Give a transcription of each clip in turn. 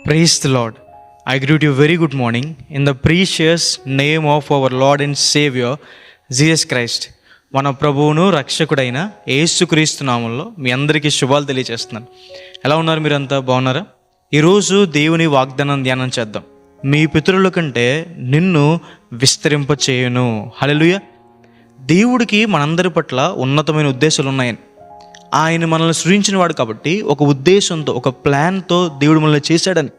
Praise the Lord. I greet you very good morning in the precious name of our Lord and Savior Jesus Christ. మన ప్రభువును రక్షకుడైన యేసుక్రీస్తు నామంలో మీ అందరికీ శుభాలు తెలియజేస్తున్నాను. ఎలా ఉన్నారు? మీరంతా బాగున్నారా? ఈరోజు దేవుని వాగ్దానం ధ్యానం చేద్దాం. మీ పితరుల కంటే నిన్ను విస్తరింప చేయును. హల్లెలూయా. దేవుడికి మనందరి పట్ల ఉన్నతమైన ఉద్దేశాలు ఉన్నాయని, ఆయన మనల్ని సృజించిన వాడు కాబట్టి ఒక ఉద్దేశంతో, ఒక ప్లాన్తో దేవుడు మనల్ని చేశాడని.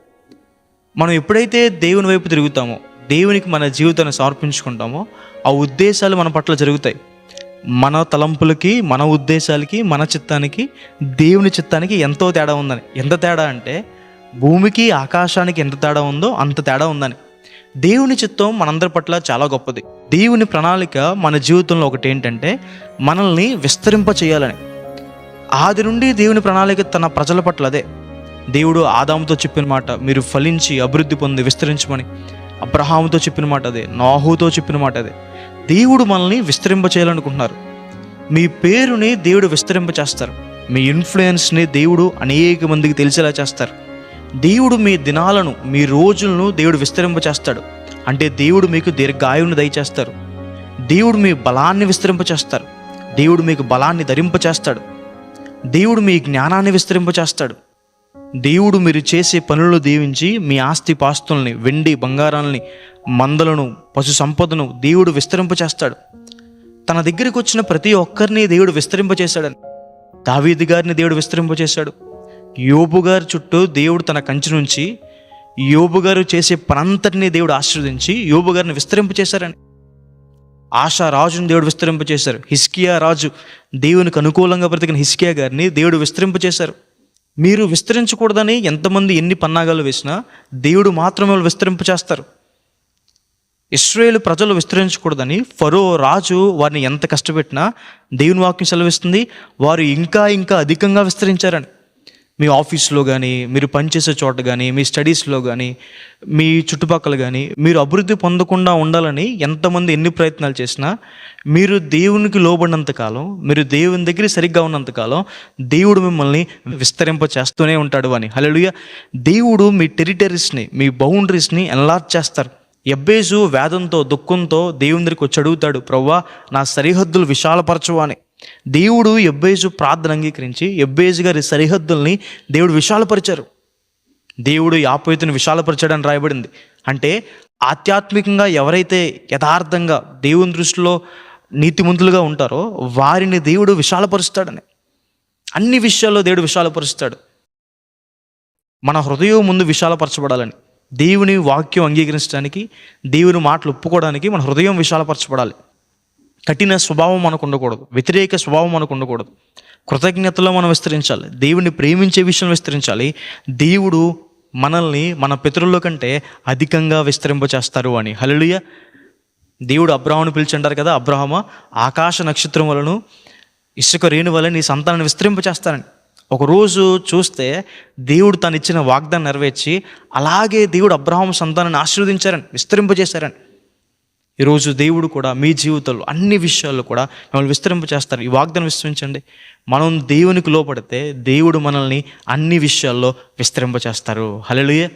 మనం ఎప్పుడైతే దేవుని వైపు తిరుగుతామో, దేవునికి మన జీవితాన్ని సమర్పించుకుంటామో, ఆ ఉద్దేశాలు మన పట్ల జరుగుతాయి. మన తలంపులకి, మన ఉద్దేశాలకి, మన చిత్తానికి, దేవుని చిత్తానికి ఎంతో తేడా ఉందని. ఎంత తేడా అంటే భూమికి ఆకాశానికి ఎంత తేడా ఉందో అంత తేడా ఉందని. దేవుని చిత్తం మనందరి పట్ల చాలా గొప్పది. దేవుని ప్రణాళిక మన జీవితంలో ఒకటి ఏంటంటే మనల్ని విస్తరింప చేయాలని. ఆది నుండి దేవుని ప్రణాళిక తన ప్రజల పట్ల అదే. దేవుడు ఆదాముతో చెప్పిన మాట, మీరు ఫలించి అభివృద్ధి పొంది విస్తరించమని. అబ్రహాముతో చెప్పిన మాట అదే. నోహుతో చెప్పిన మాట అదే. దేవుడు మనల్ని విస్తరింప చేయాలనుకుంటున్నారు. మీ పేరుని దేవుడు విస్తరింప చేస్తారు. మీ ఇన్ఫ్లుయెన్స్ని దేవుడు అనేక మందికి తెలిసేలా చేస్తారు. దేవుడు మీ దినాలను, మీ రోజులను దేవుడు విస్తరింప చేస్తాడు. అంటే దేవుడు మీకు దీర్ఘాయువుని దయచేస్తారు. దేవుడు మీ బలాన్ని విస్తరింప చేస్తారు. దేవుడు మీకు బలాన్ని ధరింప చేస్తాడు. దేవుడు మీ జ్ఞానాన్ని విస్తరింప చేస్తాడు. దేవుడు మీరు చేసే పనులను దీవించి మీ ఆస్తి పాస్తుల్ని, వెండి బంగారాలని, మందలను, పశు సంపదను దేవుడు విస్తరింప చేస్తాడు. తన దగ్గరికి వచ్చిన ప్రతి ఒక్కరిని దేవుడు విస్తరింప చేశాడని. దావీదు గారిని దేవుడు విస్తరింప చేశాడు. యోబు గారి చుట్టూ దేవుడు తన కంచి నుంచి యోబు గారు చేసే పనంతటిని దేవుడు ఆశీర్వదించి యోబు గారిని విస్తరింప చేశారని. ఆశా రాజుని దేవుడు విస్తరింప చేశారు. హిజ్కియా రాజు, దేవునికి అనుకూలంగా బ్రతికిన హిజ్కియా గారిని దేవుడు విస్తరింప చేశారు. మీరు విస్తరించకూడదని ఎంతమంది ఎన్ని పన్నాగాలు వేసినా దేవుడు మాత్రమే విస్తరింప చేస్తారు. ఇశ్రాయేలు ప్రజలు విస్తరించకూడదని ఫరో రాజు వారిని ఎంత కష్టపెట్టినా దేవుని వాక్యం సెలవిస్తుంది, వారు ఇంకా ఇంకా అధికంగా విస్తరించారని. మీ ఆఫీస్లో కానీ, మీరు పనిచేసే చోట కానీ, మీ స్టడీస్లో కానీ, మీ చుట్టుపక్కల కానీ మీరు అభివృద్ధి పొందకుండా ఉండాలని ఎంతమంది ఎన్ని ప్రయత్నాలు చేసినా, మీరు దేవునికి లోబడినంతకాలం, మీరు దేవుని దగ్గర సరిగ్గా ఉన్నంతకాలం దేవుడు మిమ్మల్ని విస్తరింప చేస్తూనే ఉంటాడు అని. హల్లెలూయా. దేవుడు మీ టెరిటరీస్ని, మీ బౌండరీస్ని ఎన్లార్జ్ చేస్తారు. యబ్బేజు వేదంతో, దుఃఖంతో దేవుని దగ్గరికి వచ్చి అడుగుతాడు, ప్రవ్వా నా సరిహద్దులు విశాలపరచవా అని. దేవుడు యబ్బేజు ప్రార్థన అంగీకరించి యబ్బేజు గారి సరిహద్దుల్ని దేవుడు విశాలపరిచారు. దేవుడు యాపోతుని విశాలపరిచాడని రాయబడింది. అంటే ఆధ్యాత్మికంగా ఎవరైతే యథార్థంగా దేవుని దృష్టిలో నీతిమంతులుగా ఉంటారో వారిని దేవుడు విశాలపరుస్తాడని. అన్ని విషయాల్లో దేవుడు విశాలపరుస్తాడు. మన హృదయం ముందు విశాలపరచబడాలని, దేవుని వాక్యం అంగీకరించడానికి, దేవుని మాటలు ఒప్పుకోవడానికి మన హృదయం విశాలపరచబడాలి. కఠిన స్వభావం మనకు ఉండకూడదు. వ్యతిరేక స్వభావం మనకు ఉండకూడదు. కృతజ్ఞతలో మనం విస్తరించాలి. దేవుని ప్రేమించే విషయం విస్తరించాలి. దేవుడు మనల్ని మన పితరుల కంటే అధికంగా విస్తరింప చేస్తారు అని. హల్లెలూయా. దేవుడు అబ్రాహామును పిలిచి అంటారు కదా, అబ్రాహామా ఆకాశ నక్షత్రం వలను ఇసుక రేణు వల్ల నీ సంతానాన్ని విస్తరింప చేస్తానని. ఒకరోజు చూస్తే దేవుడు తను ఇచ్చిన వాగ్దానం నెరవేర్చి అలాగే దేవుడు అబ్రాహాము సంతానాన్ని ఆశీర్వదించారని, విస్తరింపజేశారని. ఈరోజు దేవుడు కూడా మీ జీవితంలో అన్ని విషయాల్లో కూడా మిమ్మల్ని విస్తరింప చేస్తారు. ఈ వాగ్దానం విస్తరించండి. మనం దేవునికి లోపడితే దేవుడు మనల్ని అన్ని విషయాల్లో విస్తరింప చేస్తారు. హల్లెలూయా.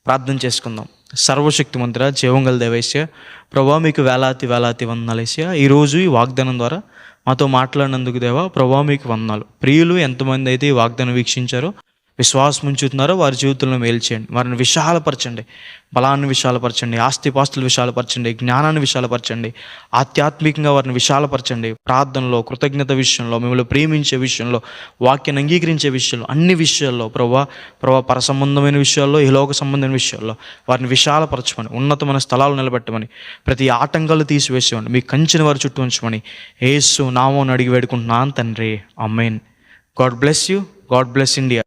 ప్రార్థన చేసుకుందాం. సర్వశక్తిమంతుడా, జీవంగల దేవేశ్య, ప్రభా మీకు వేలాతి వేలాతి వందనాలేశ్య. ఈరోజు ఈ వాగ్దానం ద్వారా మాతో మాట్లాడినందుకు దేవా, ప్రభా మీకు వందనాలు. ప్రియులు ఎంతమంది అయితే ఈ వాగ్దానం వీక్షించారో, విశ్వాసం ఉంచుతున్నారో వారి జీవితంలో మేలు చేయండి. వారిని విశాలపరచండి. బలాన్ని విశాలపరచండి. ఆస్తిపాస్తులు విశాలపరచండి. జ్ఞానాన్ని విశాలపరచండి. ఆధ్యాత్మికంగా వారిని విశాలపరచండి. ప్రార్థనలో, కృతజ్ఞత విషయంలో, మిమ్మల్ని ప్రేమించే విషయంలో, వాక్యాన్ని అంగీకరించే విషయంలో, అన్ని విషయాల్లో ప్రభా పర సంబంధమైన విషయాల్లో, ఇహలోక సంబంధమైన విషయాల్లో వారిని విశాలపరచమని, ఉన్నతమైన స్థలాలు నిలబెట్టమని, ప్రతి ఆటంకాలు తీసివేసేమని, మీ కంచెని వారి చుట్టూ ఉంచమని యేసు నామమున అడిగి వేడుకుంటున్నాను తండ్రి. ఆమేన్. God bless you. God bless India.